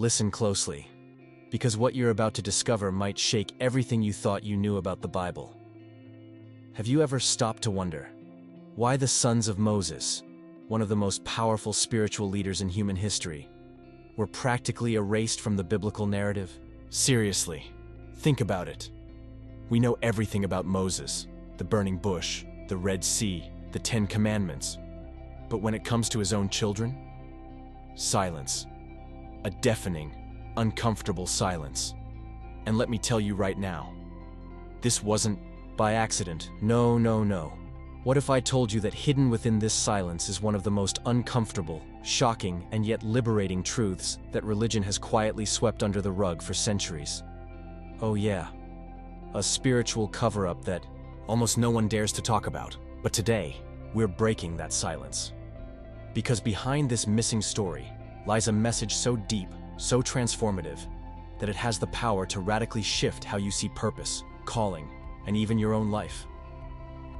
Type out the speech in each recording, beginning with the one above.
Listen closely, because what you're about to discover might shake everything you thought you knew about the Bible. Have you ever stopped to wonder why the sons of Moses, one of the most powerful spiritual leaders in human history, were practically erased from the biblical narrative? Seriously, think about it. We know everything about Moses, the burning bush, the Red Sea, the 10 Commandments. But when it comes to his own children, silence. A deafening, uncomfortable silence. And let me tell you right now, this wasn't by accident. No, no, no. What if I told you that hidden within this silence is one of the most uncomfortable, shocking, and yet liberating truths that religion has quietly swept under the rug for centuries? Oh yeah, a spiritual cover-up that almost no one dares to talk about. But today, we're breaking that silence. Because behind this missing story lies a message so deep, so transformative, that it has the power to radically shift how you see purpose, calling, and even your own life.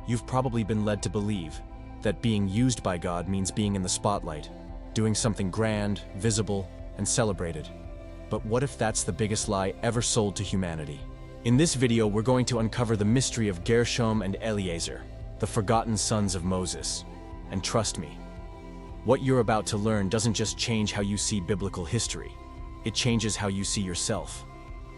You've probably been led to believe that being used by God means being in the spotlight, doing something grand, visible, and celebrated. But what if that's the biggest lie ever sold to humanity? In this video, we're going to uncover the mystery of Gershom and Eliezer, the forgotten sons of Moses. And trust me, what you're about to learn doesn't just change how you see biblical history, it changes how you see yourself.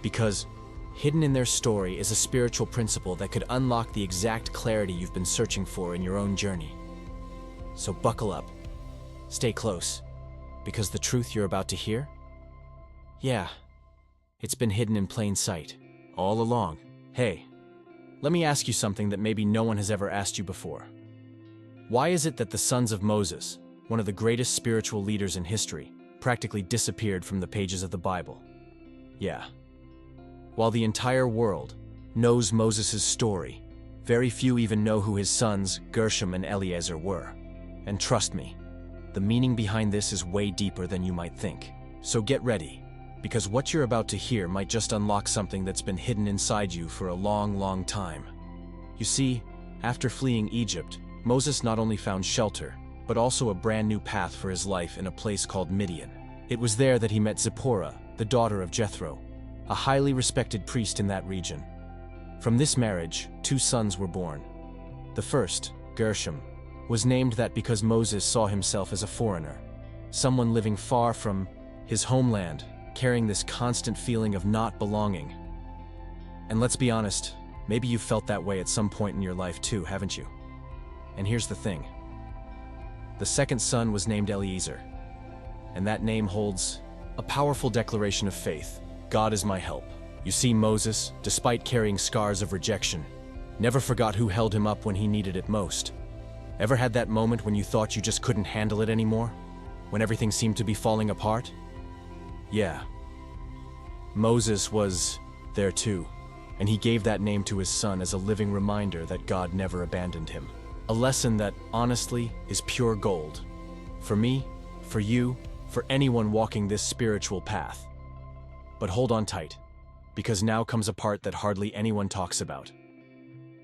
Because hidden in their story is a spiritual principle that could unlock the exact clarity you've been searching for in your own journey. So buckle up, stay close, because the truth you're about to hear, yeah, it's been hidden in plain sight, all along. Hey, let me ask you something that maybe no one has ever asked you before. Why is it that the sons of Moses, one of the greatest spiritual leaders in history, practically disappeared from the pages of the Bible? Yeah. While the entire world knows Moses' story, very few even know who his sons, Gershom and Eliezer, were. And trust me, the meaning behind this is way deeper than you might think. So get ready, because what you're about to hear might just unlock something that's been hidden inside you for a long, long time. You see, after fleeing Egypt, Moses not only found shelter, but also a brand new path for his life in a place called Midian. It was there that he met Zipporah, the daughter of Jethro, a highly respected priest in that region. From this marriage, 2 sons were born. The first, Gershom, was named that because Moses saw himself as a foreigner, someone living far from his homeland, carrying this constant feeling of not belonging. And let's be honest, maybe you've felt that way at some point in your life too, haven't you? And here's the thing. The second son was named Eliezer, and that name holds a powerful declaration of faith. God is my help. You see, Moses, despite carrying scars of rejection, never forgot who held him up when he needed it most. Ever had that moment when you thought you just couldn't handle it anymore? When everything seemed to be falling apart? Yeah. Moses was there too, and he gave that name to his son as a living reminder that God never abandoned him. A lesson that, honestly, is pure gold. For me, for you, for anyone walking this spiritual path. But hold on tight, because now comes a part that hardly anyone talks about.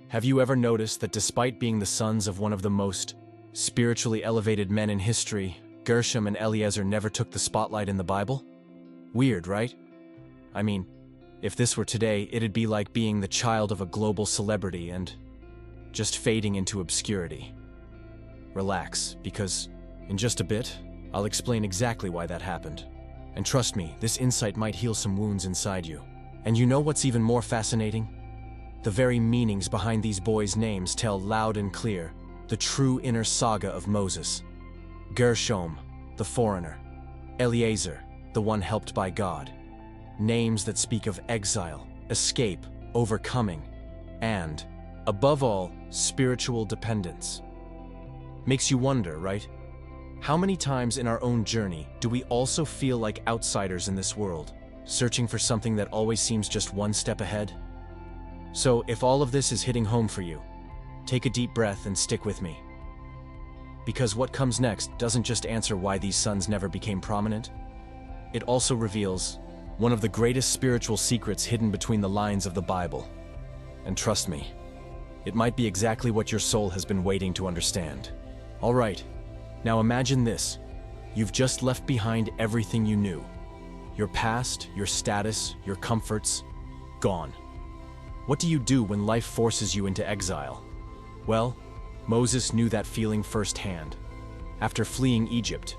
Have you ever noticed that despite being the sons of one of the most spiritually elevated men in history, Gershom and Eliezer never took the spotlight in the Bible? Weird, right? I mean, if this were today, it'd be like being the child of a global celebrity and just fading into obscurity. Relax, because in just a bit, I'll explain exactly why that happened. And trust me, this insight might heal some wounds inside you. And you know what's even more fascinating? The very meanings behind these boys' names tell loud and clear the true inner saga of Moses. Gershom, the foreigner. Eliezer, the one helped by God. Names that speak of exile, escape, overcoming, and, above all, spiritual dependence. Makes you wonder, right? How many times in our own journey do we also feel like outsiders in this world, searching for something that always seems just one step ahead? So, if all of this is hitting home for you, take a deep breath and stick with me. Because what comes next doesn't just answer why these sons never became prominent, it also reveals one of the greatest spiritual secrets hidden between the lines of the Bible. And trust me, it might be exactly what your soul has been waiting to understand. All right, now imagine this. You've just left behind everything you knew. Your past, your status, your comforts, gone. What do you do when life forces you into exile? Well, Moses knew that feeling firsthand. After fleeing Egypt,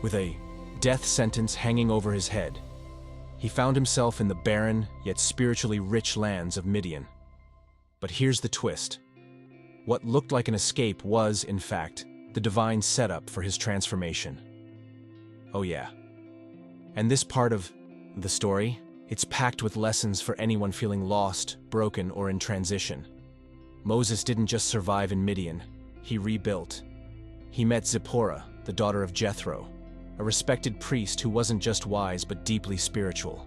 with a death sentence hanging over his head, he found himself in the barren yet spiritually rich lands of Midian. But here's the twist. What looked like an escape was, in fact, the divine setup for his transformation. Oh yeah. And this part of the story, it's packed with lessons for anyone feeling lost, broken, or in transition. Moses didn't just survive in Midian, he rebuilt. He met Zipporah, the daughter of Jethro, a respected priest who wasn't just wise but deeply spiritual.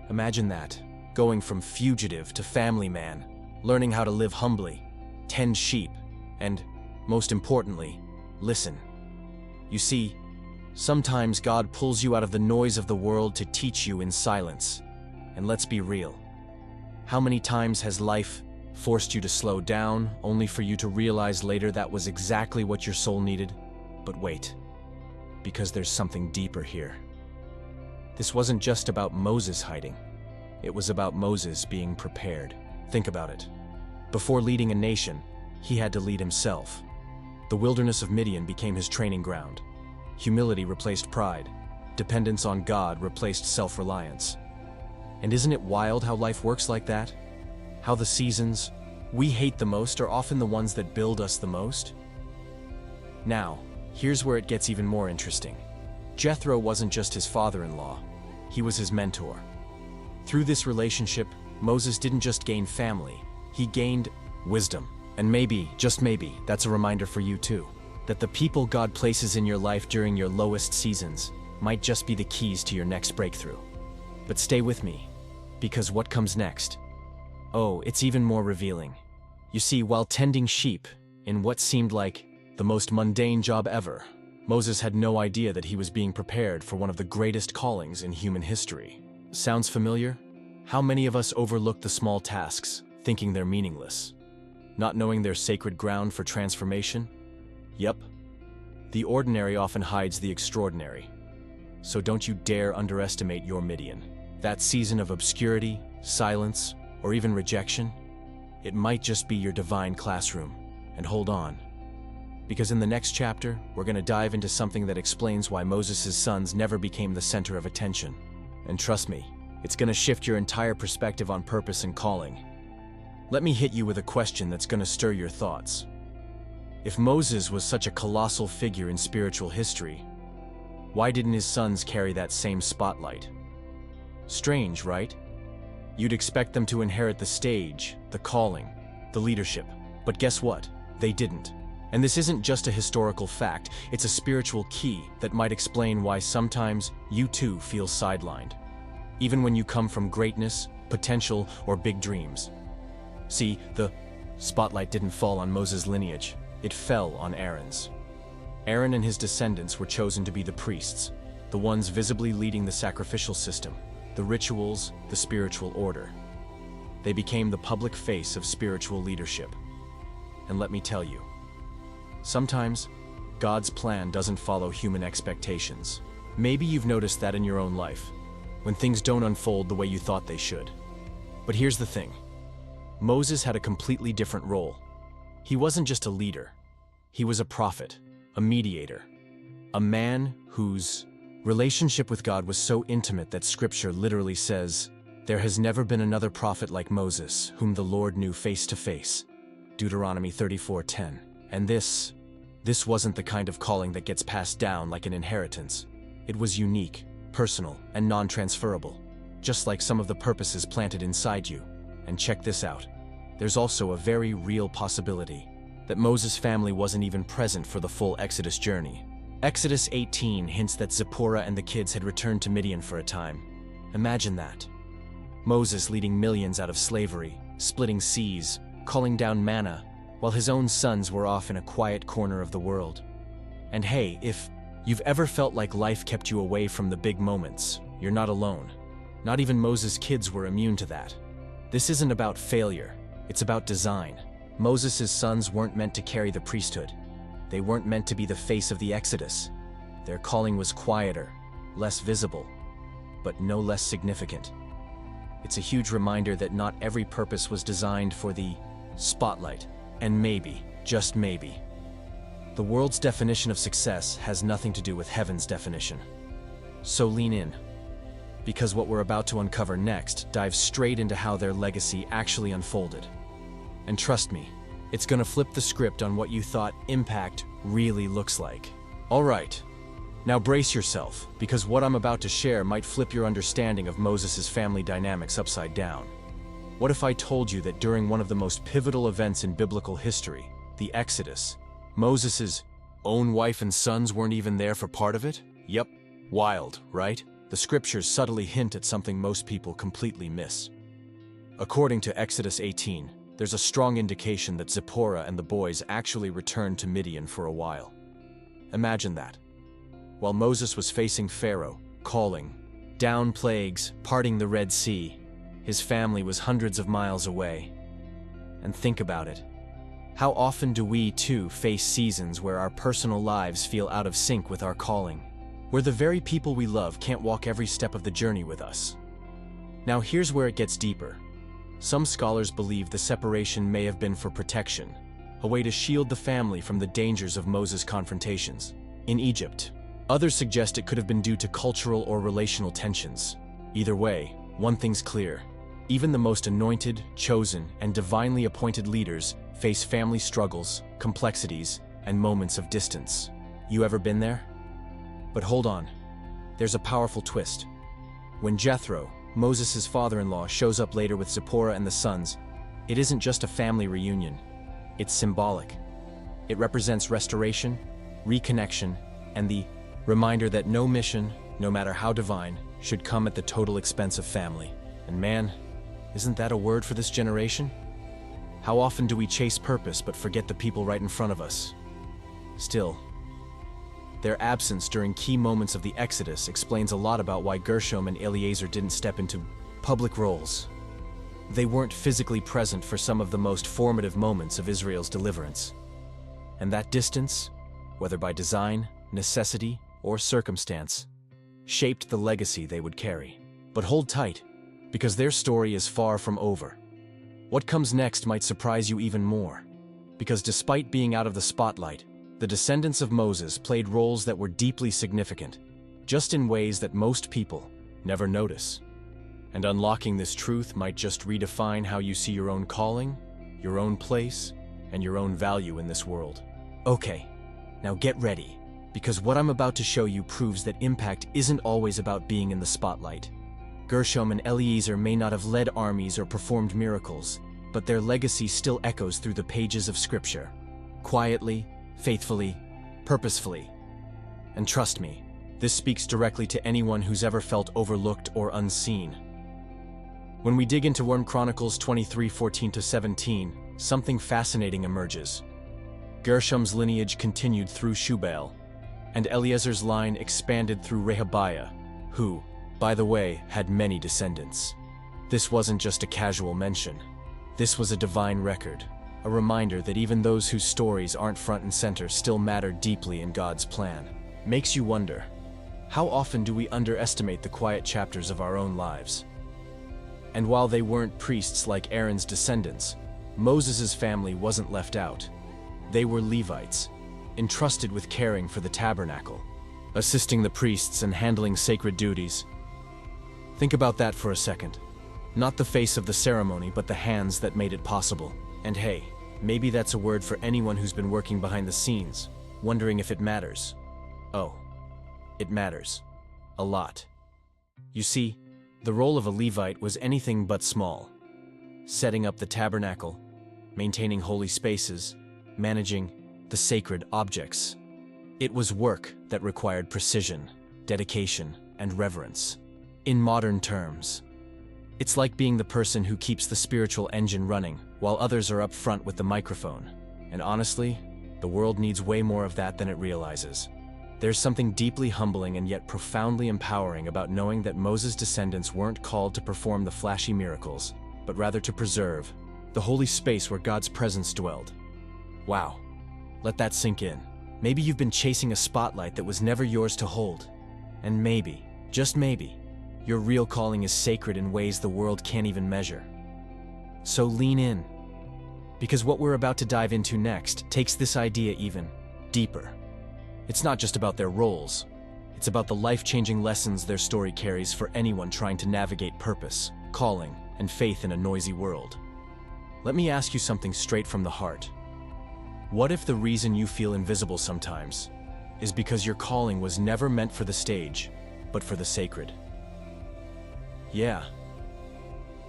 Imagine that, going from fugitive to family man, learning how to live humbly, tend sheep, and, most importantly, listen. You see, sometimes God pulls you out of the noise of the world to teach you in silence. And let's be real. How many times has life forced you to slow down, only for you to realize later that was exactly what your soul needed? But wait, because there's something deeper here. This wasn't just about Moses hiding. It was about Moses being prepared. Think about it. Before leading a nation, he had to lead himself. The wilderness of Midian became his training ground. Humility replaced pride. Dependence on God replaced self-reliance. And isn't it wild how life works like that? How the seasons we hate the most are often the ones that build us the most? Now, here's where it gets even more interesting. Jethro wasn't just his father-in-law, he was his mentor. Through this relationship, Moses didn't just gain family, he gained wisdom. And maybe, just maybe, that's a reminder for you too, that the people God places in your life during your lowest seasons might just be the keys to your next breakthrough. But stay with me, because what comes next? Oh, it's even more revealing. You see, while tending sheep, in what seemed like the most mundane job ever, Moses had no idea that he was being prepared for one of the greatest callings in human history. Sounds familiar? How many of us overlook the small tasks, thinking they're meaningless? Not knowing they're sacred ground for transformation? Yep. The ordinary often hides the extraordinary. So don't you dare underestimate your Midian. That season of obscurity, silence, or even rejection, it might just be your divine classroom. And hold on. Because in the next chapter, we're going to dive into something that explains why Moses' sons never became the center of attention. And trust me, it's going to shift your entire perspective on purpose and calling. Let me hit you with a question that's going to stir your thoughts. If Moses was such a colossal figure in spiritual history, why didn't his sons carry that same spotlight? Strange, right? You'd expect them to inherit the stage, the calling, the leadership. But guess what? They didn't. And this isn't just a historical fact, it's a spiritual key that might explain why sometimes you too feel sidelined, even when you come from greatness, potential, or big dreams. See, the spotlight didn't fall on Moses' lineage, it fell on Aaron's. Aaron and his descendants were chosen to be the priests, the ones visibly leading the sacrificial system, the rituals, the spiritual order. They became the public face of spiritual leadership. And let me tell you, sometimes God's plan doesn't follow human expectations. Maybe you've noticed that in your own life, when things don't unfold the way you thought they should. But here's the thing. Moses had a completely different role. He wasn't just a leader. He was a prophet, a mediator, a man whose relationship with God was so intimate that Scripture literally says, "There has never been another prophet like Moses, whom the Lord knew face to face." Deuteronomy 34:10. And this wasn't the kind of calling that gets passed down like an inheritance. It was unique, personal, and non-transferable, just like some of the purposes planted inside you. And check this out. There's also a very real possibility that Moses' family wasn't even present for the full Exodus journey. Exodus 18 hints that Zipporah and the kids had returned to Midian for a time. Imagine that. Moses leading millions out of slavery, splitting seas, calling down manna, while his own sons were off in a quiet corner of the world. And hey, if you've ever felt like life kept you away from the big moments, you're not alone. Not even Moses' kids were immune to that. This isn't about failure, it's about design. Moses' sons weren't meant to carry the priesthood. They weren't meant to be the face of the Exodus. Their calling was quieter, less visible. but no less significant. It's a huge reminder that not every purpose was designed for the spotlight, and maybe, just maybe, the world's definition of success has nothing to do with heaven's definition. So lean in, because what we're about to uncover next dives straight into how their legacy actually unfolded. And trust me, it's gonna flip the script on what you thought impact really looks like. All right, now brace yourself, because what I'm about to share might flip your understanding of Moses' family dynamics upside down. What if I told you that during one of the most pivotal events in biblical history, the Exodus, Moses' own wife and sons weren't even there for part of it? Yep, wild, right? The scriptures subtly hint at something most people completely miss. According to Exodus 18, there's a strong indication that Zipporah and the boys actually returned to Midian for a while. Imagine that. While Moses was facing Pharaoh, calling down plagues, parting the Red Sea, his family was hundreds of miles away. And think about it. How often do we, too, face seasons where our personal lives feel out of sync with our calling? Where the very people we love can't walk every step of the journey with us? Now here's where it gets deeper. Some scholars believe the separation may have been for protection, a way to shield the family from the dangers of Moses' confrontations in Egypt. Others suggest it could have been due to cultural or relational tensions. Either way, one thing's clear. Even the most anointed, chosen, and divinely appointed leaders face family struggles, complexities, and moments of distance. You ever been there? But hold on. There's a powerful twist. When Jethro, Moses' father-in-law, shows up later with Zipporah and the sons, it isn't just a family reunion. It's symbolic. It represents restoration, reconnection, and the reminder that no mission, no matter how divine, should come at the total expense of family. And man, isn't that a word for this generation? How often do we chase purpose but forget the people right in front of us? Still, their absence during key moments of the Exodus explains a lot about why Gershom and Eliezer didn't step into public roles. They weren't physically present for some of the most formative moments of Israel's deliverance. And that distance, whether by design, necessity, or circumstance, shaped the legacy they would carry. But hold tight, because their story is far from over. What comes next might surprise you even more, because despite being out of the spotlight, the descendants of Moses played roles that were deeply significant, just in ways that most people never notice. And unlocking this truth might just redefine how you see your own calling, your own place, and your own value in this world. Okay, now get ready, because what I'm about to show you proves that impact isn't always about being in the spotlight. Gershom and Eliezer may not have led armies or performed miracles, but their legacy still echoes through the pages of Scripture. Quietly, faithfully, purposefully. And trust me, this speaks directly to anyone who's ever felt overlooked or unseen. When we dig into 1 Chronicles 23:14-17, something fascinating emerges. Gershom's lineage continued through Shubal, and Eliezer's line expanded through Rehabiah, who, by the way, had many descendants. This wasn't just a casual mention. This was a divine record, a reminder that even those whose stories aren't front and center still matter deeply in God's plan. Makes you wonder, how often do we underestimate the quiet chapters of our own lives? And while they weren't priests like Aaron's descendants, Moses' family wasn't left out. They were Levites, entrusted with caring for the tabernacle, assisting the priests and handling sacred duties. Think about that for a second. Not the face of the ceremony, but the hands that made it possible. And hey, maybe that's a word for anyone who's been working behind the scenes, wondering if it matters. Oh, it matters. A lot. You see, the role of a Levite was anything but small. Setting up the tabernacle, maintaining holy spaces, managing the sacred objects. It was work that required precision, dedication, and reverence. In modern terms, it's like being the person who keeps the spiritual engine running while others are up front with the microphone. And honestly, the world needs way more of that than it realizes. There's something deeply humbling and yet profoundly empowering about knowing that Moses' descendants weren't called to perform the flashy miracles, but rather to preserve the holy space where God's presence dwelled. Wow, let that sink in. Maybe you've been chasing a spotlight that was never yours to hold. And maybe, just maybe, Your real calling is sacred in ways the world can't even measure. So lean in, because what we're about to dive into next takes this idea even deeper. It's not just about their roles, it's about the life-changing lessons their story carries for anyone trying to navigate purpose, calling, and faith in a noisy world. Let me ask you something straight from the heart. What if the reason you feel invisible sometimes is because your calling was never meant for the stage, but for the sacred? Yeah.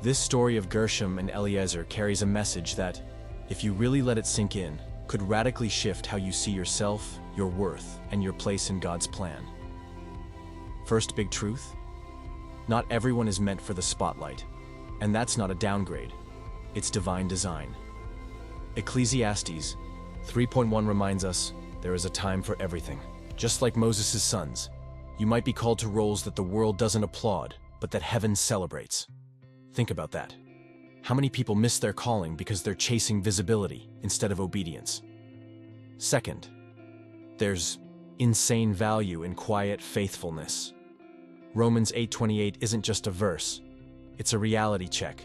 This story of Gershom and Eliezer carries a message that, if you really let it sink in, could radically shift how you see yourself, your worth, and your place in God's plan. First big truth: not everyone is meant for the spotlight, and that's not a downgrade. It's divine design. Ecclesiastes 3:1 reminds us there is a time for everything. Just like Moses' sons, you might be called to roles that the world doesn't applaud, but that heaven celebrates. Think about that. How many people miss their calling because they're chasing visibility instead of obedience? Second, there's insane value in quiet faithfulness. Romans 8:28 isn't just a verse, it's a reality check.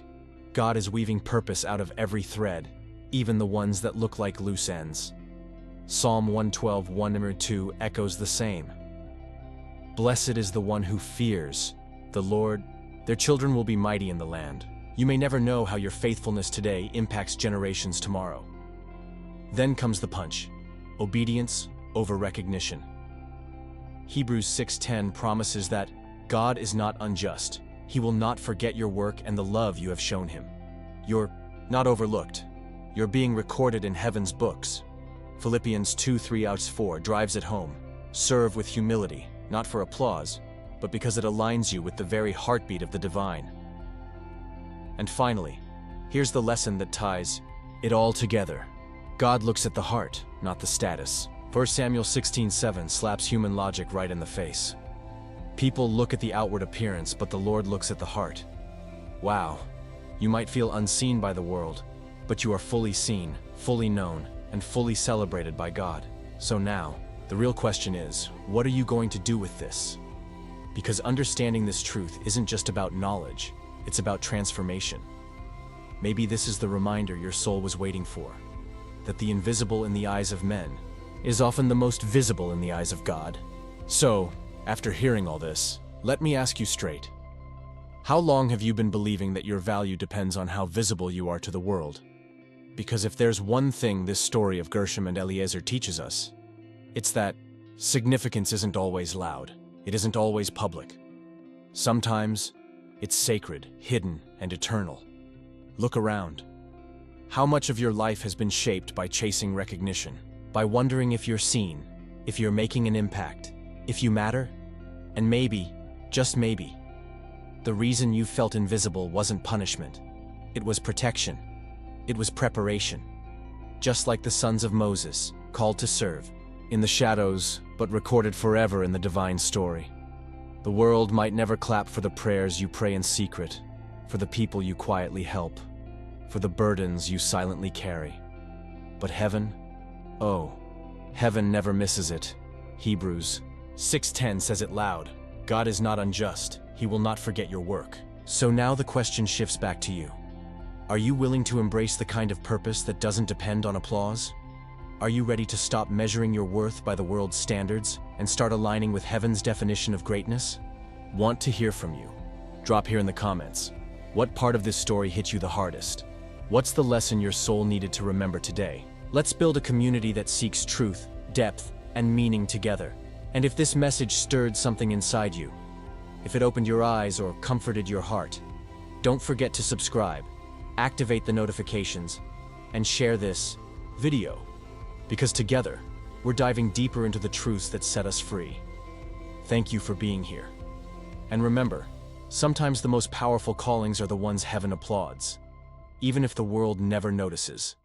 God is weaving purpose out of every thread, even the ones that look like loose ends. Psalm 112:1-2 echoes the same. Blessed is the one who fears the Lord. Their children will be mighty in the land. You may never know how your faithfulness today impacts generations tomorrow. Then comes the punch: obedience over recognition. Hebrews 6:10 promises that God is not unjust. He will not forget your work and the love you have shown him. You're not overlooked. You're being recorded in heaven's books. Philippians 2:3-4 drives it home. Serve with humility, not for applause, but because it aligns you with the very heartbeat of the divine. And finally, here's the lesson that ties it all together. God looks at the heart, not the status. 1 Samuel 16:7 slaps human logic right in the face. People look at the outward appearance, but the Lord looks at the heart. Wow, you might feel unseen by the world, but you are fully seen, fully known, and fully celebrated by God. So now, the real question is, what are you going to do with this? Because understanding this truth isn't just about knowledge, it's about transformation. Maybe this is the reminder your soul was waiting for, that the invisible in the eyes of men is often the most visible in the eyes of God. So, after hearing all this, let me ask you straight. How long have you been believing that your value depends on how visible you are to the world? Because if there's one thing this story of Gershom and Eliezer teaches us, it's that significance isn't always loud. It isn't always public. Sometimes, it's sacred, hidden, and eternal. Look around. How much of your life has been shaped by chasing recognition, by wondering if you're seen, if you're making an impact, if you matter? And maybe, just maybe, the reason you felt invisible wasn't punishment. It was protection. It was preparation. Just like the sons of Moses, called to serve, in the shadows, but recorded forever in the divine story. The world might never clap for the prayers you pray in secret, for the people you quietly help, for the burdens you silently carry. But heaven? Oh, heaven never misses it. Hebrews 6:10 says it loud. God is not unjust. He will not forget your work. So now the question shifts back to you. Are you willing to embrace the kind of purpose that doesn't depend on applause? Are you ready to stop measuring your worth by the world's standards and start aligning with heaven's definition of greatness? Want to hear from you? Drop here in the comments. What part of this story hit you the hardest? What's the lesson your soul needed to remember today? Let's build a community that seeks truth, depth, and meaning together. And if this message stirred something inside you, if it opened your eyes or comforted your heart, don't forget to subscribe, activate the notifications, and share this video. Because together, we're diving deeper into the truths that set us free. Thank you for being here. And remember, sometimes the most powerful callings are the ones heaven applauds, even if the world never notices.